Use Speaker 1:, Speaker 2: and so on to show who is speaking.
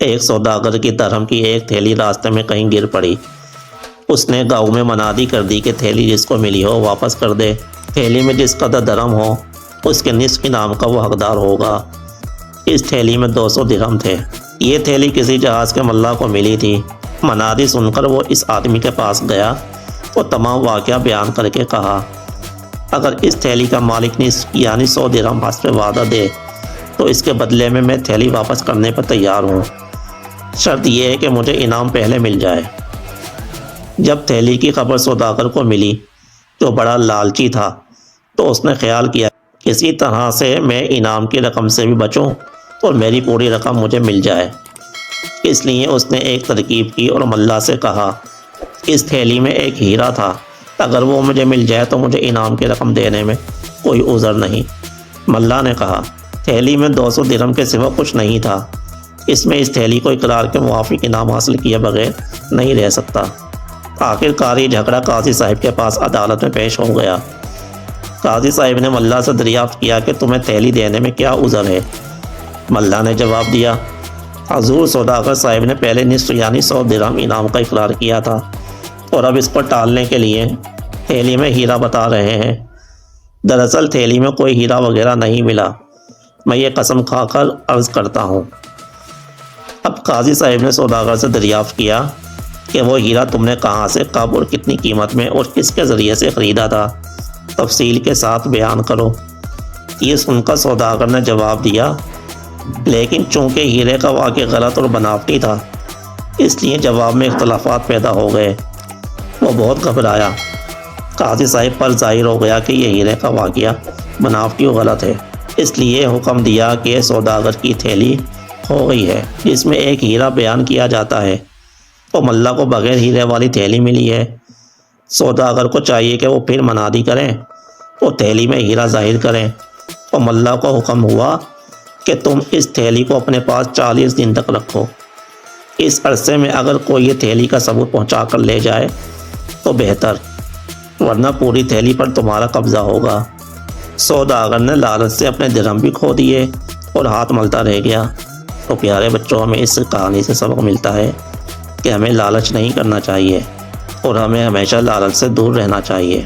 Speaker 1: ایک سوداگر کی درہم کی ایک تھیلی راستے میں کہیں گر پڑی۔ اس نے گاؤں میں منادی کر دی کہ تھیلی جس کو ملی ہو واپس کر دے۔ تھیلی میں جس قدر درہم ہو اس کے نصف انعام کا وہ حقدار ہوگا۔ اس تھیلی میں 200 درہم تھے۔ یہ تھیلی کسی جہاز کے ملا کو ملی تھی۔ منادی سن کر وہ اس آدمی کے پاس گیا اور تمام واقعہ بیان کر کے کہا، اگر اس تھیلی کا مالک نصف یعنی 100 درہم حسب وعدہ دے تو اس کے بدلے میں تھیلی واپس کرنے پر تیار ہوں۔ شرط یہ ہے کہ مجھے انعام پہلے مل جائے۔ جب تھیلی کی خبر سوداگر کو ملی جو بڑا لالچی تھا تو اس نے خیال کیا کسی طرح سے میں انعام کی رقم سے بھی بچوں اور میری پوری رقم مجھے مل جائے۔ اس لیے اس نے ایک ترکیب کی اور ملا سے کہا، اس تھیلی میں ایک ہیرا تھا، اگر وہ مجھے مل جائے تو مجھے انعام کی رقم دینے میں کوئی عذر نہیں۔ ملا نے کہا، تھیلی میں 200 درہم کے سوا کچھ نہیں تھا، اس میں اس تھیلی کو اقرار کے موافق انعام حاصل کیے بغیر نہیں رہ سکتا۔ آخرکار یہ جھگڑا قاضی صاحب کے پاس عدالت میں پیش ہو گیا۔ قاضی صاحب نے ملا سے دریافت کیا کہ تمہیں تھیلی دینے میں کیا عذر ہے؟ ملا نے جواب دیا، حضور سوداگر صاحب نے پہلے نصف یعنی 100 درہم انعام کا اقرار کیا تھا اور اب اس کو ٹالنے کے لیے تھیلی میں ہیرا بتا رہے ہیں۔ دراصل تھیلی میں کوئی ہیرا وغیرہ نہیں ملا، میں یہ قسم کھا کر عرض کرتا ہوں۔ اب قاضی صاحب نے سوداگر سے دریافت کیا کہ وہ ہیرا تم نے کہاں سے، کب اور کتنی قیمت میں اور کس کے ذریعے سے خریدا تھا، تفصیل کے ساتھ بیان کرو۔ یہ سن کر سوداگر نے جواب دیا، لیکن چونکہ ہیرے کا واقعہ غلط اور بناوٹی تھا اس لیے جواب میں اختلافات پیدا ہو گئے۔ وہ بہت گھبرایا۔ قاضی صاحب پر ظاہر ہو گیا کہ یہ ہیرے کا واقعہ بناوٹی و غلط ہے، اس لیے حکم دیا کہ سوداگر کی تھیلی ہو گئی ہے جس میں ایک ہیرا بیان کیا جاتا ہے، تو ملا کو بغیر ہیرے والی تھیلی ملی ہے۔ سوداگر کو چاہیے کہ وہ پھر منادی کریں اور تھیلی میں ہیرا ظاہر کریں، اور ملا کو حکم ہوا کہ تم اس تھیلی کو اپنے پاس 40 دن تک رکھو۔ اس عرصے میں اگر کوئی یہ تھیلی کا ثبوت پہنچا کر لے جائے تو بہتر، ورنہ پوری تھیلی پر تمہارا قبضہ ہوگا۔ سوداگر نے لالچ سے اپنے درہم بھی کھو دیے اور ہاتھ ملتا رہ گیا۔ تو پیارے بچوں، ہمیں اس کہانی سے سبق ملتا ہے کہ ہمیں لالچ نہیں کرنا چاہیے اور ہمیں ہمیشہ لالچ سے دور رہنا چاہیے۔